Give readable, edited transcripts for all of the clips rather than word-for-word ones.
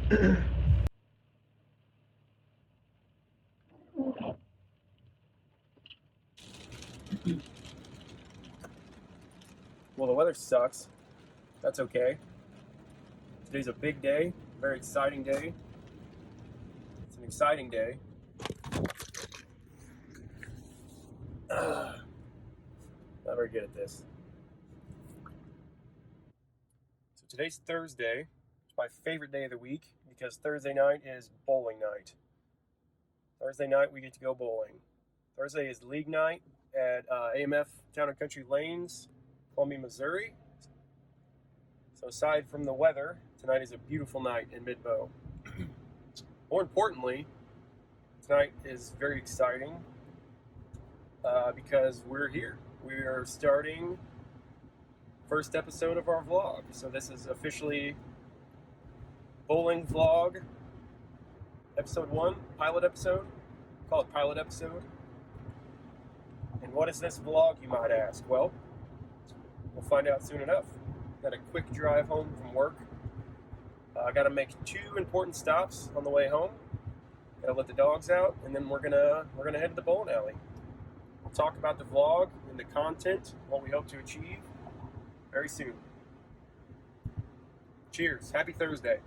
Well, the weather sucks. That's okay. Today's a big day, very exciting day. It's an exciting day. Not very good at this. So today's Thursday. It's my favorite day of the week because Thursday night is bowling night. Thursday night we get to go bowling. Thursday is league night at AMF Town and Country Lanes, Columbia, Missouri. So aside from the weather, tonight is a beautiful night in Mid-Bow. More importantly, tonight is very exciting because we're here. We are starting first episode of our vlog. So this is officially bowling vlog episode 1, pilot episode. Call it pilot episode. And what is this vlog, you might ask? Well, we'll find out soon enough. Got a quick drive home from work. I got to make 2 important stops on the way home. Got to let the dogs out, and then we're gonna head to the bowling alley. We'll talk about the vlog and the content, what we hope to achieve very soon. Cheers! Happy Thursday.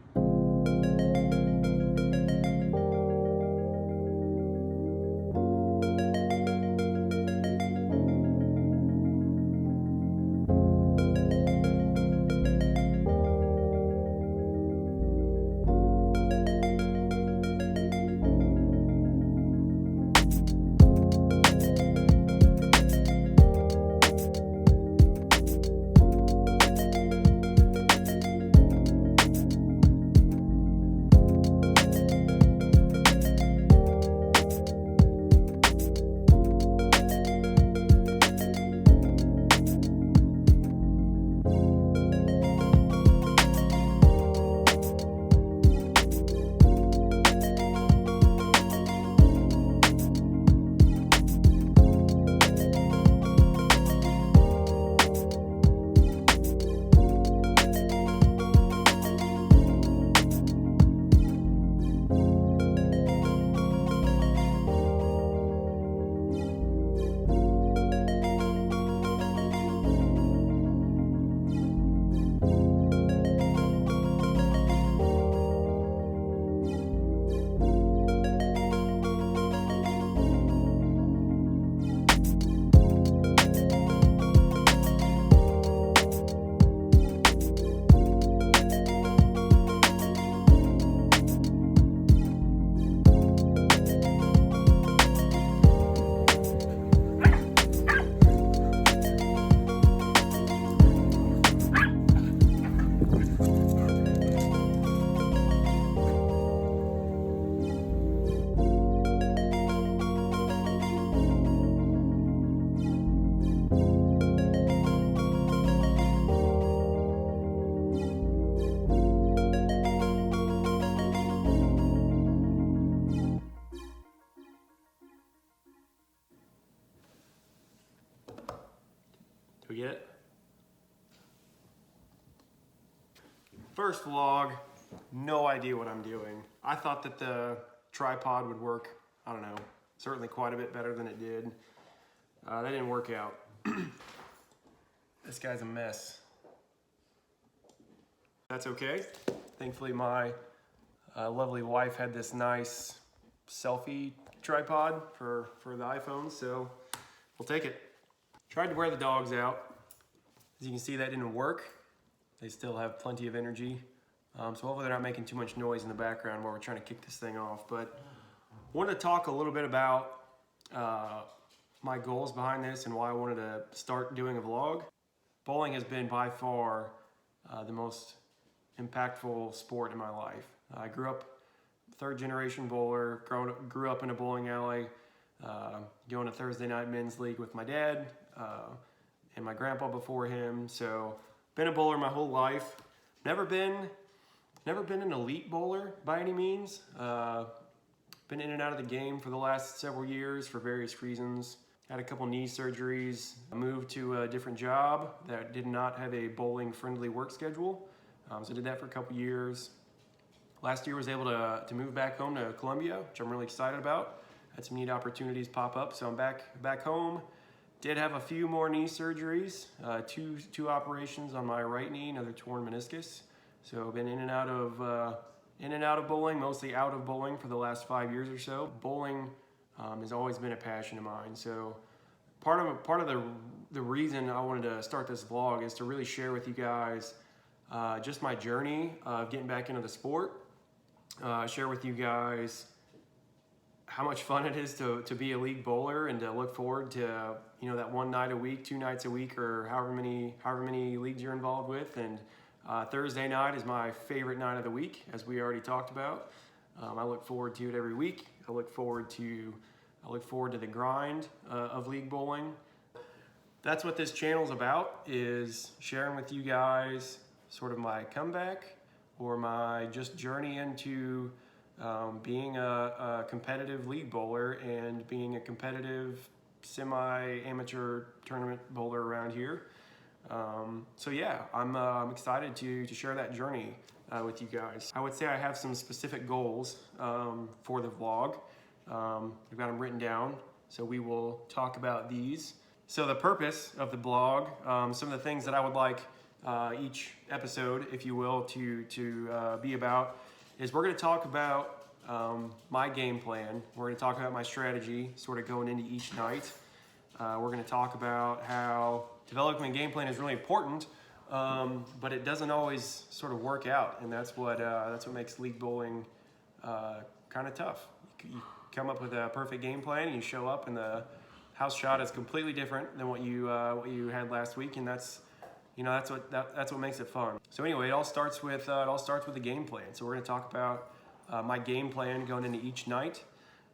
We get it? First vlog, no idea what I'm doing. I thought that the tripod would work, I don't know, certainly quite a bit better than it did. That didn't work out. This guy's a mess. That's okay. Thankfully my lovely wife had this nice selfie tripod for the iPhone, so we'll take it. Tried to wear the dogs out. As you can see, that didn't work. They still have plenty of energy. So hopefully they're not making too much noise in the background while we're trying to kick this thing off. But I wanted to talk a little bit about my goals behind this and why I wanted to start doing a vlog. Bowling has been by far the most impactful sport in my life. I grew up third generation bowler, grew up in a bowling alley, going to Thursday night men's league with my dad and my grandpa before him. So been a bowler my whole life. Never been an elite bowler by any means. Been in and out of the game for the last several years for various reasons. Had a couple knee surgeries, moved to a different job that did not have a bowling friendly work schedule. So I did that for a couple years. Last year was able to move back home to Columbia, which I'm really excited about. Had some neat opportunities pop up, so I'm back home. Did have a few more knee surgeries, two operations on my right knee, another torn meniscus. So I've been in and out of bowling, mostly out of bowling for the last 5 years or so. Bowling has always been a passion of mine. So part of the reason I wanted to start this vlog is to really share with you guys just my journey of getting back into the sport. Share with you guys how much fun it is to be a league bowler and to look forward to that one night a week, 2 nights a week, or however many leagues you're involved with. And Thursday night is my favorite night of the week, as we already talked about. I look forward to it every week. I look forward to the grind of league bowling. That's what this channel's about, is sharing with you guys sort of my comeback or my just journey into being a competitive league bowler and being a competitive semi-amateur tournament bowler around here. So yeah, I'm excited to share that journey with you guys. I would say I have some specific goals for the vlog. I've got them written down, so we will talk about these. So the purpose of the blog, some of the things that I would like each episode, if you will, to be about, is we're going to talk about my game plan. We're going to talk about my strategy, sort of going into each night. We're going to talk about how developing a game plan is really important, but it doesn't always sort of work out, and that's what makes league bowling kind of tough. You come up with a perfect game plan, and you show up, and the house shot is completely different than what you had last week, and that's what makes it fun. So anyway, it all starts with the game plan. So we're going to talk about my game plan going into each night.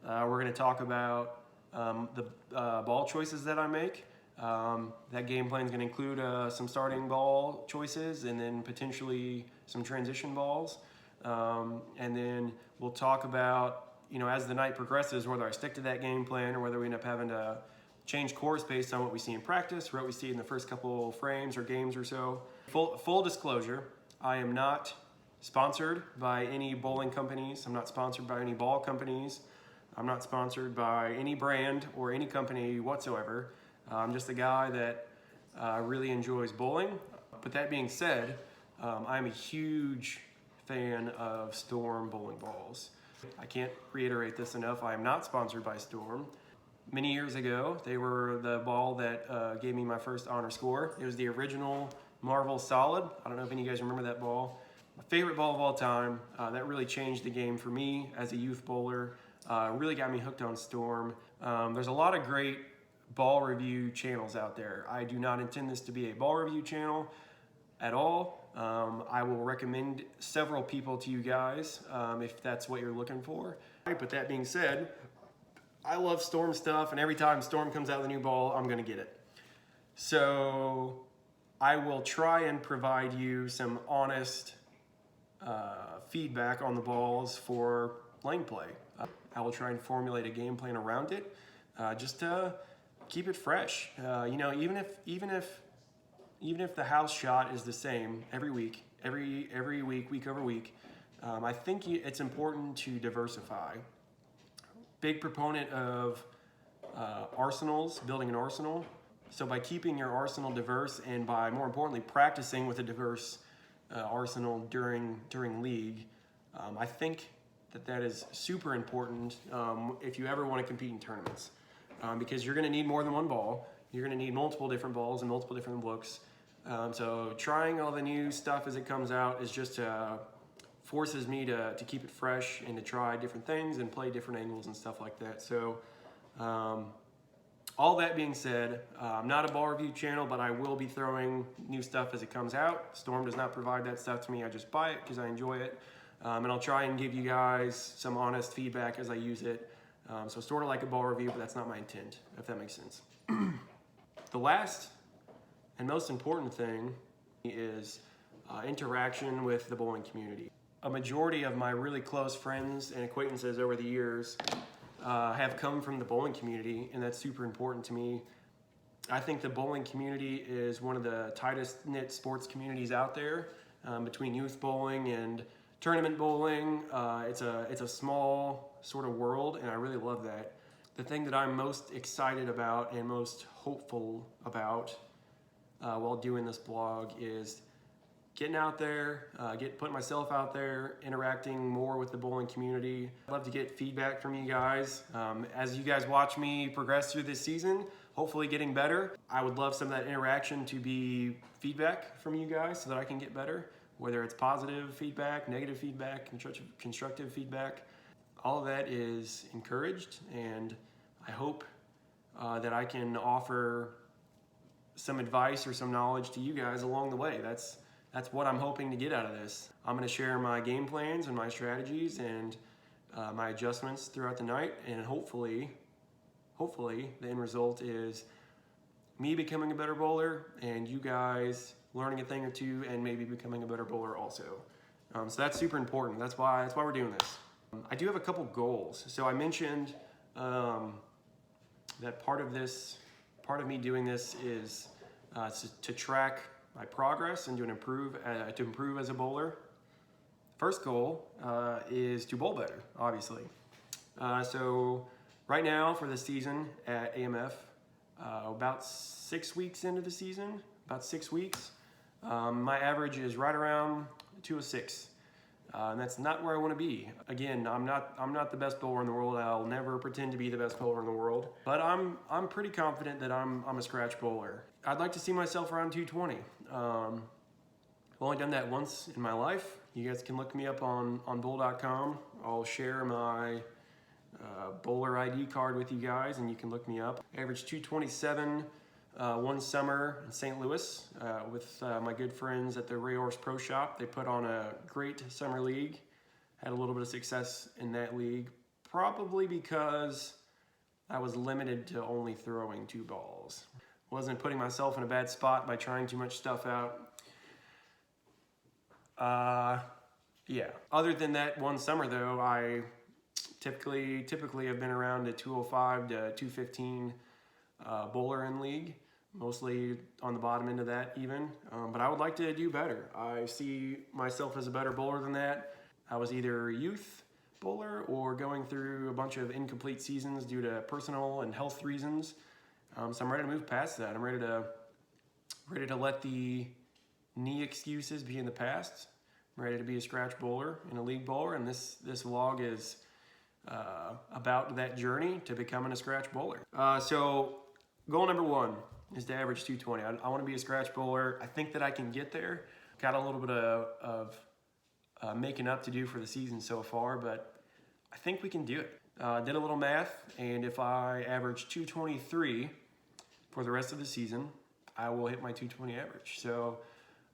We're going to talk about the ball choices that I make. That game plan is going to include some starting ball choices and then potentially some transition balls. And then we'll talk about, as the night progresses, whether I stick to that game plan or whether we end up having to change course based on what we see in practice or what we see in the first couple frames or games or so. Full disclosure, I am not sponsored by any bowling companies. I'm not sponsored by any ball companies. I'm not sponsored by any brand or any company whatsoever. I'm just a guy that really enjoys bowling. But that being said, I'm a huge fan of Storm bowling balls. I can't reiterate this enough. I am not sponsored by Storm. Many years ago, they were the ball that gave me my first honor score. It was the original Marvel Solid. I don't know if any of you guys remember that ball. My favorite ball of all time. That really changed the game for me as a youth bowler. Really got me hooked on Storm. There's a lot of great ball review channels out there. I do not intend this to be a ball review channel at all. I will recommend several people to you guys if that's what you're looking for. But that being said, I love Storm stuff, and every time Storm comes out with a new ball, I'm going to get it. So I will try and provide you some honest feedback on the balls for lane play. I will try and formulate a game plan around it, just to keep it fresh. Even if the house shot is the same every week, week over week, I think it's important to diversify. Big proponent of arsenals, building an arsenal. So by keeping your arsenal diverse and by, more importantly, practicing with a diverse arsenal during league, I think that is super important if you ever want to compete in tournaments, because you're going to need more than one ball. You're going to need multiple different balls and multiple different looks. So trying all the new stuff as it comes out is just forces me to keep it fresh and to try different things and play different angles and stuff like that. So all that being said, I'm not a ball review channel, but I will be throwing new stuff as it comes out. Storm does not provide that stuff to me. I just buy it because I enjoy it. And I'll try and give you guys some honest feedback as I use it. So sort of like a ball review, but that's not my intent, if that makes sense. The last and most important thing is interaction with the bowling community. A majority of my really close friends and acquaintances over the years have come from the bowling community, and that's super important to me. I think the bowling community is one of the tightest knit sports communities out there, between youth bowling and tournament bowling. It's a small sort of world, and I really love that. The thing that I'm most excited about and most hopeful about while doing this blog is getting out there, putting myself out there, interacting more with the bowling community. I'd love to get feedback from you guys. As you guys watch me progress through this season, hopefully getting better. I would love some of that interaction to be feedback from you guys so that I can get better, whether it's positive feedback, negative feedback, constructive feedback. All of that is encouraged, and I hope that I can offer some advice or some knowledge to you guys along the way. That's what I'm hoping to get out of this. I'm going to share my game plans and my strategies and my adjustments throughout the night, and hopefully the end result is me becoming a better bowler and you guys learning a thing or two and maybe becoming a better bowler also. So that's super important. That's why we're doing this. I do have a couple goals. So I mentioned that part of me doing this is to track my progress and to improve as a bowler. First goal is to bowl better, obviously. So right now for the season at AMF, about 6 weeks into the season, my average is right around 206. And that's not where I want to be. Again, I'm not the best bowler in the world. I'll never pretend to be the best bowler in the world. But I'm pretty confident that I'm a scratch bowler. I'd like to see myself around 220. I've only done that once in my life. You guys can look me up on bowl.com. I'll share my bowler ID card with you guys, and you can look me up. I averaged 227 one summer in St. Louis with my good friends at the Ray Orse Pro Shop. They put on a great summer league. Had a little bit of success in that league, probably because I was limited to only throwing 2 balls. Wasn't putting myself in a bad spot by trying too much stuff out. Yeah. Other than that one summer though, I typically have been around a 205 to 215 bowler in league, mostly on the bottom end of that even. But I would like to do better. I see myself as a better bowler than that. I was either a youth bowler or going through a bunch of incomplete seasons due to personal and health reasons. So I'm ready to move past that. I'm ready to let the knee excuses be in the past. I'm ready to be a scratch bowler and a league bowler, and this vlog is about that journey to becoming a scratch bowler. So goal number 1 is to average 220. I want to be a scratch bowler. I think that I can get there. Got a little bit of making up to do for the season so far, but I think we can do it. Did a little math, and if I average 223 for the rest of the season, I will hit my 220 average. So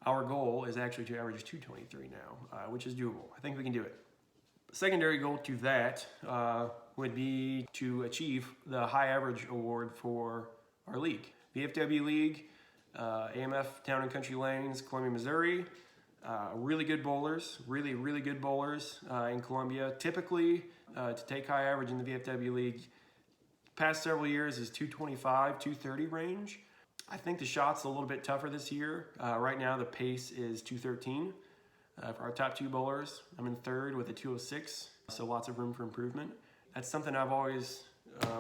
our goal is actually to average 223 now, which is doable. I think we can do it. Secondary goal to that would be to achieve the high average award for our league. VFW League, AMF Town and Country Lanes, Columbia, Missouri. Really good bowlers, really good bowlers in Columbia. Typically, to take high average in the VFW League, past several years is 225, 230 range. I think the shot's a little bit tougher this year. Right now, the pace is 213 for our top 2 bowlers. I'm in 3rd with a 206, so lots of room for improvement. That's something I've always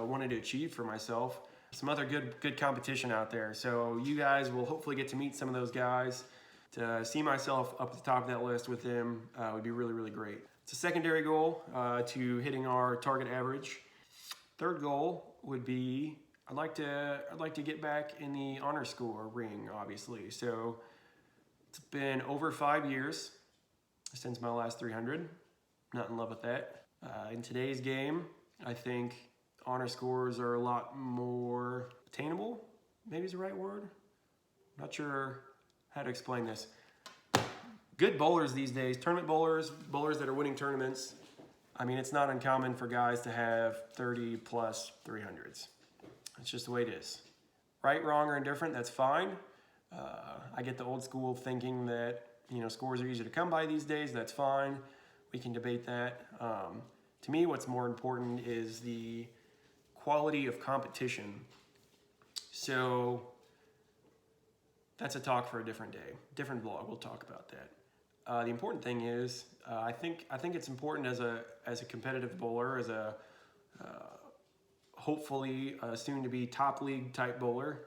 wanted to achieve for myself. Some other good competition out there. So you guys will hopefully get to meet some of those guys. To see myself up at the top of that list with them would be really great. It's a secondary goal to hitting our target average. Third goal would be I'd like to get back in the honor score ring, obviously. So it's been over 5 years since my last 300. Not in love with that. In today's game, I think honor scores are a lot more attainable. Maybe is the right word. Not sure how to explain this. Good bowlers these days, tournament bowlers that are winning tournaments. I mean, it's not uncommon for guys to have 30 plus 300s. It's just the way it is. Right, wrong, or indifferent, that's fine. I get the old school thinking that, scores are easier to come by these days. That's fine. We can debate that. To me, what's more important is the quality of competition. So that's a talk for a different day, different vlog. We'll talk about that. The important thing is, I think it's important as a competitive bowler, as a hopefully soon to be top league type bowler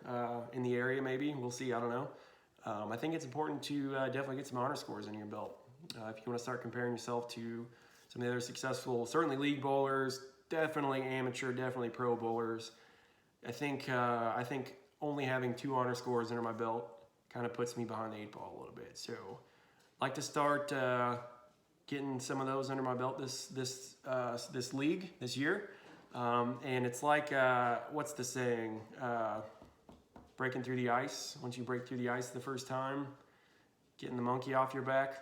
in the area. Maybe we'll see. I don't know. I think it's important to definitely get some honor scores in your belt if you want to start comparing yourself to some of the other successful, certainly league bowlers, definitely amateur, definitely pro bowlers. I think only having 2 honor scores under my belt kind of puts me behind the 8 ball a little bit. So I'd like to start getting some of those under my belt this league this year. And it's like, what's the saying? Breaking through the ice. Once you break through the ice the first time, getting the monkey off your back,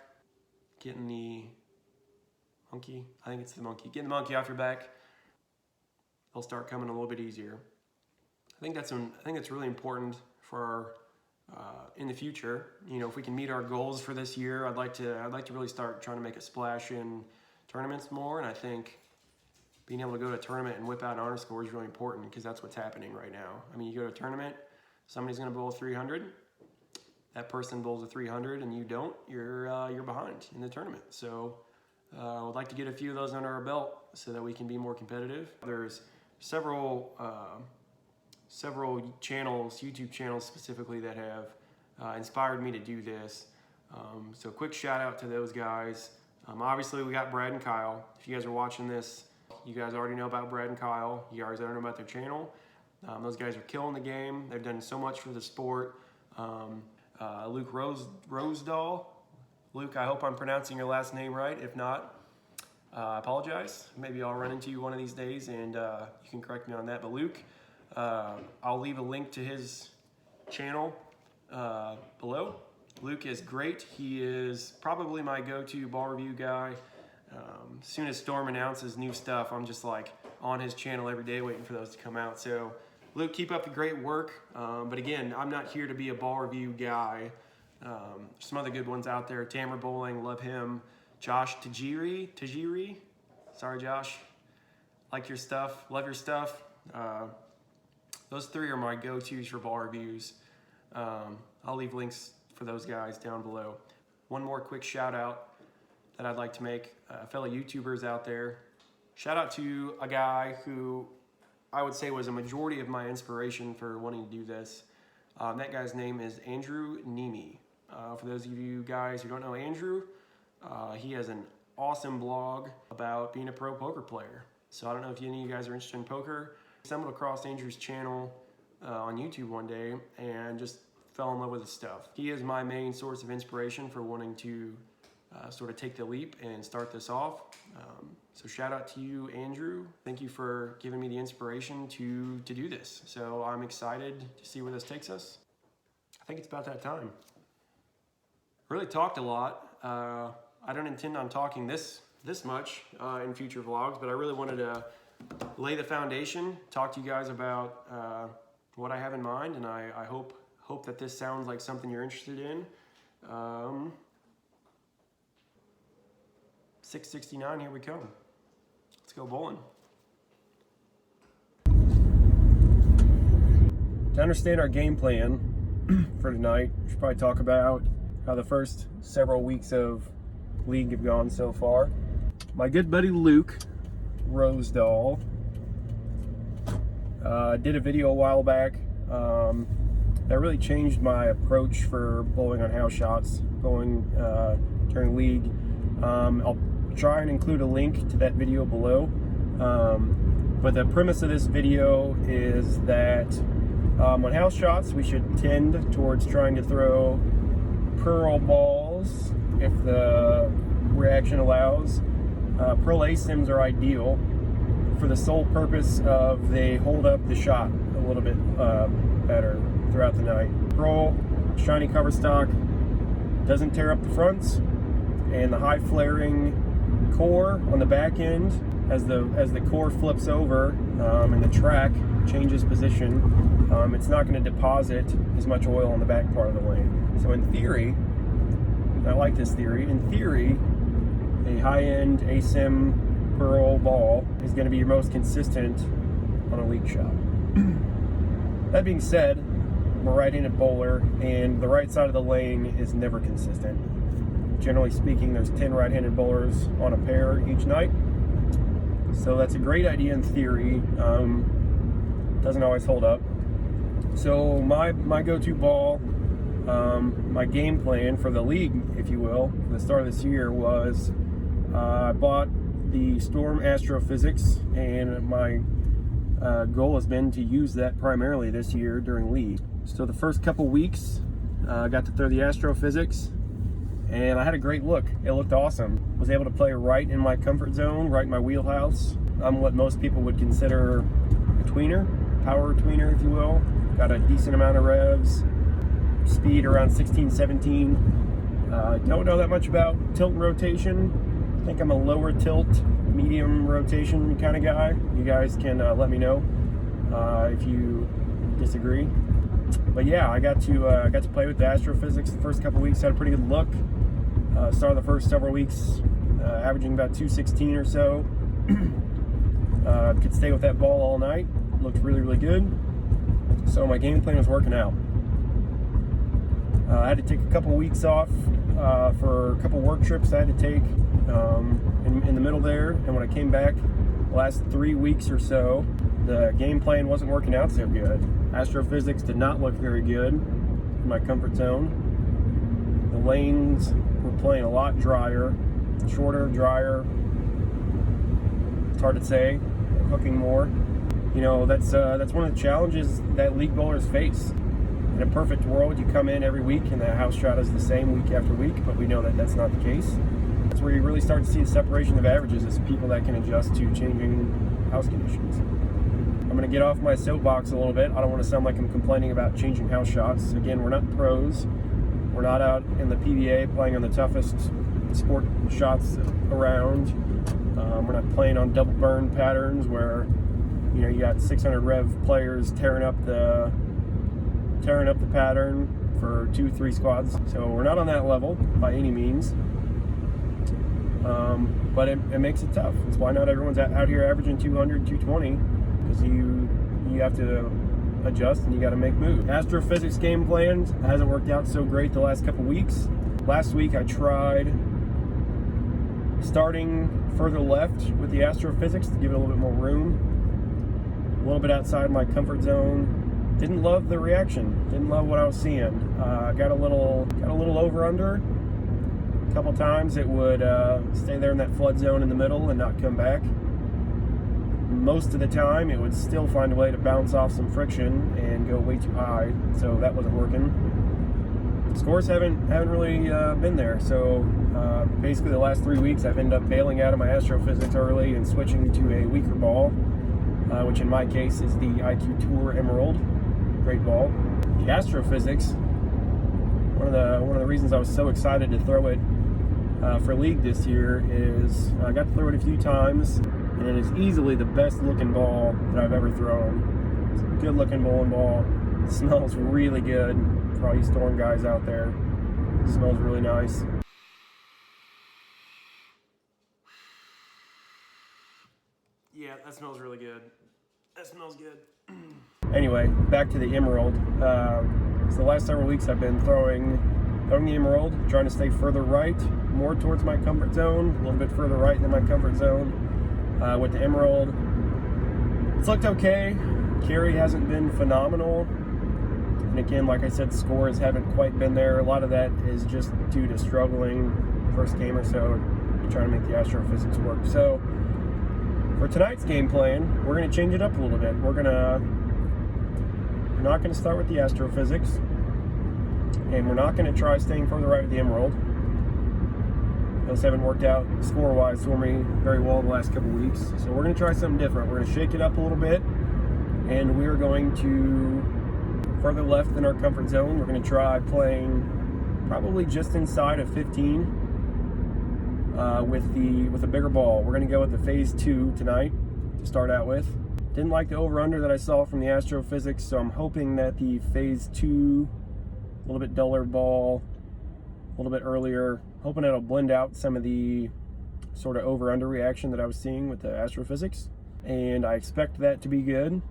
getting the monkey, I think it's the monkey, getting the monkey off your back, they'll start coming a little bit easier. I think that's really important for in the future. You know, if we can meet our goals for this year, I'd like to really start trying to make a splash in tournaments more. And I think being able to go to a tournament and whip out an honor score is really important, because that's what's happening right now. I mean, you go to a tournament, somebody's going to bowl a 300. That person bowls a 300 and you don't. You're behind in the tournament. So I'd like to get a few of those under our belt so that we can be more competitive. There's several channels, YouTube channels specifically, that have inspired me to do this. So quick shout out to those guys. Obviously we got Brad and Kyle. If you guys are watching this, you guys already know about Brad and Kyle. You guys already know about their channel. Those guys are killing the game. They've done so much for the sport. Luke Rosedahl. Luke, I hope I'm pronouncing your last name right. If not, I apologize. Maybe I'll run into you one of these days and you can correct me on that. But Luke, I'll leave a link to his channel below. Luke is great. He is probably my go-to ball review guy. As soon as Storm announces new stuff, I'm just like on his channel every day waiting for those to come out. So Luke, keep up the great work. But again, I'm not here to be a ball review guy. Some other good ones out there. Tamer Bowling, love him. Josh Tajiri. Sorry, Josh. Like your stuff, love your stuff. Those 3 are my go-tos for ball reviews. I'll leave links for those guys down below. One more quick shout out that I'd like to make, fellow YouTubers out there. Shout out to a guy who I would say was a majority of my inspiration for wanting to do this. That guy's name is Andrew Nemi. For those of you guys who don't know Andrew, he has an awesome blog about being a pro poker player. So I don't know if any of you guys are interested in poker. I stumbled across Andrew's channel on YouTube one day and just fell in love with his stuff. He is my main source of inspiration for wanting to sort of take the leap and start this off. So shout out to you, Andrew. Thank you for giving me the inspiration to do this. So I'm excited to see where this takes us. I think it's about that time. Really talked a lot. I don't intend on talking this much in future vlogs, but I really wanted to lay the foundation, talk to you guys about what I have in mind, and I hope that this sounds like something you're interested in. 669, here we come. Let's go bowling. To understand our game plan for tonight, we should probably talk about how the first several weeks of league have gone so far. My good buddy Luke Rosedahl did a video a while back that really changed my approach for bowling on house shots, bowling during league. I'll try and include a link to that video below. But the premise of this video is that on house shots, we should tend towards trying to throw pearl balls if the reaction allows. Pearl ASIMs are ideal for the sole purpose of they hold up the shot a little bit better throughout the night. Pearl, shiny cover stock, doesn't tear up the fronts, and the high flaring core on the back end, as the core flips over and the track changes position, it's not going to deposit as much oil on the back part of the lane. So in theory, and I like this theory, in theory, a high-end ASIM pearl ball is going to be your most consistent on a league shot. That being said, I'm a right-handed bowler, and the right side of the lane is never consistent. generally speaking, there's 10 right-handed bowlers on a pair each night. So that's a great idea in theory. Doesn't always hold up. So my go-to ball, my game plan for the league, if you will, for the start of this year was I bought the Storm Astrophysics, and my goal has been to use that primarily this year during league. So the first couple weeks, I got to throw the Astrophysics, and I had a great look. It looked awesome. Was able to play right in my comfort zone, right in my wheelhouse. I'm what most people would consider a tweener, power tweener, if you will. Got a decent amount of revs, speed around 16, 17. Don't know that much about tilt and rotation. I think I'm a lower tilt, medium rotation kind of guy. You guys can let me know if you disagree. But yeah, I got to play with the Astrophysics the first couple weeks. Had a pretty good look. Started the first several weeks averaging about 216 or so. Could stay with that ball all night. Looked really, really good. So my game plan was working out. I had to take a couple weeks off for a couple work trips I had to take in the middle there. And when I came back the last 3 weeks or so, the game plan wasn't working out so good. Astrophysics did not look very good in my comfort zone. The lanes were playing a lot drier, shorter, drier. It's hard to say. Hooking more. You know, that's one of the challenges that league bowlers face. In a perfect world, you come in every week and the house shot is the same week after week, but we know that that's not the case. That's where you really start to see the separation of averages, is people that can adjust to changing house conditions. I'm going to get off my soapbox a little bit. I don't want to sound like I'm complaining about changing house shots. Again, we're not pros. We're not out in the PBA playing on the toughest sport shots around. We're not playing on double burn patterns where, you know, you got 600 rev players tearing up the pattern for 2-3 squads. So we're not on that level by any means. But it makes it tough. That's why not everyone's out here averaging 200, 220, because you have to adjust and you got to make moves. Astrophysics game plans hasn't worked out so great the last couple weeks. Last week I tried starting further left with the Astrophysics to give it a little bit more room, a little bit outside my comfort zone. Didn't love the reaction. Didn't love what I was seeing. Got a little over under. A couple times it would stay there in that flood zone in the middle and not come back. Most of the time it would still find a way to bounce off some friction and go way too high, so that wasn't working. Scores haven't really been there, so basically the last 3 weeks I've ended up bailing out of my Astrophysics early and switching to a weaker ball, which in my case is the IQ Tour Emerald. Great ball. The Astrophysics, one of the reasons I was so excited to throw it for league this year is I got to throw it a few times, and it is easily the best looking ball that I've ever thrown. It's a good looking bowling ball. It smells really good for all you Storm guys out there. It smells really nice. Yeah, that smells really good. That smells good. Anyway, back to the Emerald. So the last several weeks I've been throwing the Emerald, trying to stay further right, more towards my comfort zone, a little bit further right than my comfort zone. With the Emerald, it's looked okay. Carry hasn't been phenomenal. And again, like I said, scores haven't quite been there. A lot of that is just due to struggling first game or so, trying to make the Astrophysics work. So for tonight's game plan, we're going to change it up a little bit. We're not going to start with the Astrophysics, and we're not going to try staying further right with the Emerald. Those haven't worked out score-wise for me very well the last couple weeks. So we're going to try something different. We're going to shake it up a little bit, and we're going to further left than our comfort zone. We're going to try playing probably just inside of 15 with a bigger ball. We're going to go with the phase 2 tonight to start out with. Didn't like the over-under that I saw from the Astrophysics, so I'm hoping that the phase 2, a little bit duller ball, a little bit earlier, hoping it'll blend out some of the sort of over-under reaction that I was seeing with the Astrophysics. And I expect that to be good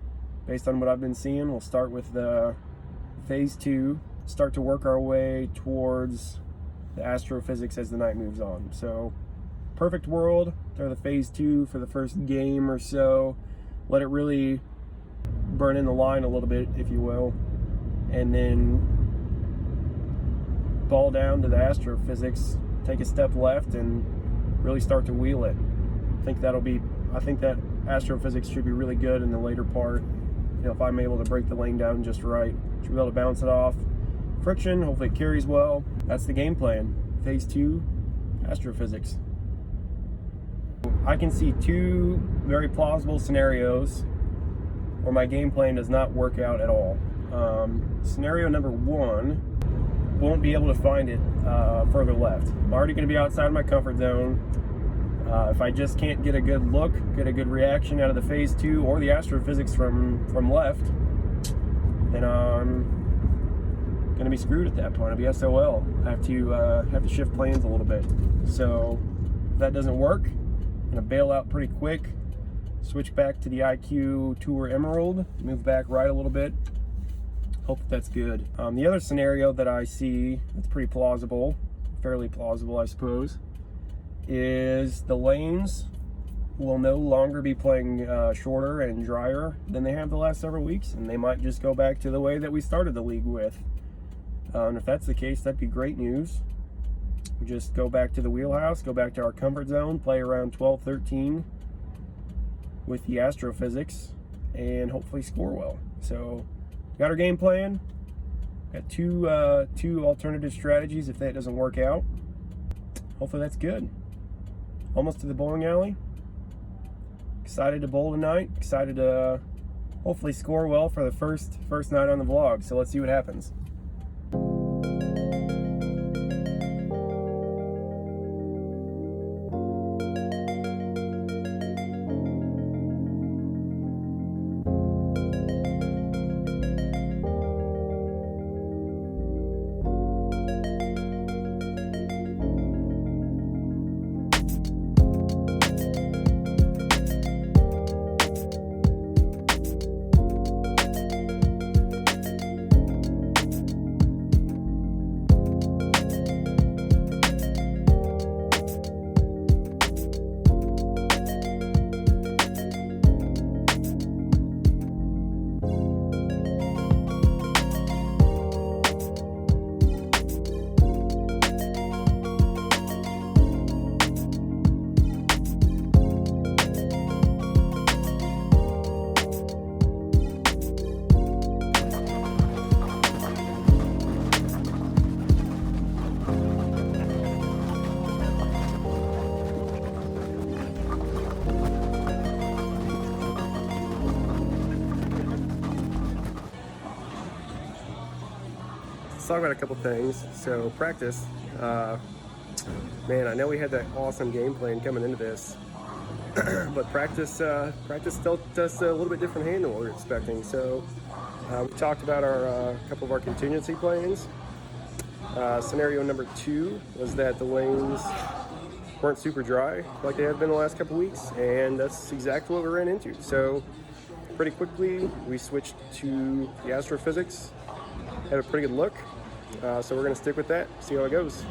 based on what I've been seeing. We'll start with the phase 2, start to work our way towards the astrophysics as the night moves on. So perfect world, throw the phase 2 for the first game or so, let it really burn in the line a little bit, if you will, and then ball down to the astrophysics, take a step left and really start to wheel it. I think that astrophysics should be really good in the later part. You know, if I'm able to break the lane down just right, should be able to bounce it off. Friction, hopefully it carries well. That's the game plan. Phase 2, astrophysics. I can see 2 very plausible scenarios where my game plan does not work out at all. Scenario number 1, won't be able to find it further left. I'm already going to be outside of my comfort zone. If I just can't get a good look, get a good reaction out of the phase 2 or the astrophysics from left, then I'm gonna be screwed at that point. I'll be SOL. I have to shift planes a little bit. So if that doesn't work, I'm gonna bail out pretty quick, switch back to the IQ Tour Emerald, move back right a little bit. Hope that's good. The other scenario that I see that's pretty plausible, fairly plausible I suppose, is the lanes will no longer be playing shorter and drier than they have the last several weeks, and they might just go back to the way that we started the league with. And if that's the case, that'd be great news. We just go back to the wheelhouse, go back to our comfort zone, play around 12-13 with the astrophysics, and hopefully score well. So, got our game plan. Got two alternative strategies if that doesn't work out. Hopefully that's good. Almost to the bowling alley. Excited to bowl tonight. Excited to hopefully score well for the first night on the vlog. So let's see what happens. Let's talk about a couple things. So practice, man, I know we had that awesome game plan coming into this, but practice dealt us a little bit different hand than what we were expecting. So we talked about our couple of our contingency plans. Scenario number 2 was that the lanes weren't super dry like they have been the last couple weeks, and that's exactly what we ran into. So pretty quickly we switched to the astrophysics, had a pretty good look, so we're going to stick with that, see how it goes.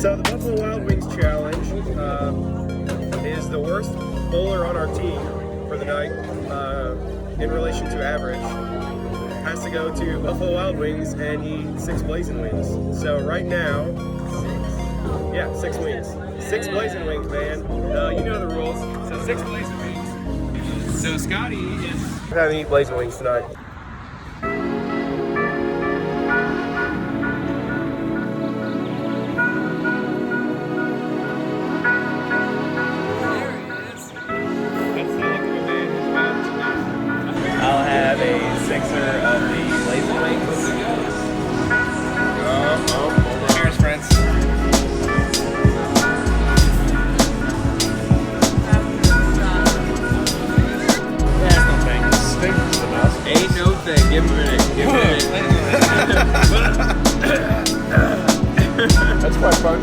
So the Buffalo Wild Wings Challenge is the worst bowler on our team for the night in relation to average. Has to go to Buffalo Wild Wings and eat 6 Blazin wings. So right now, yeah, 6 wings. 6 Blazin wings, man. You know the rules. So 6 Blazin wings. So Scotty is having to eat Blazin wings tonight. I'll have a 6er of the Blazin wings. Cheers, friends. That's no thing. Ain't no thing. Give him a minute. Give him a minute. That's quite fun.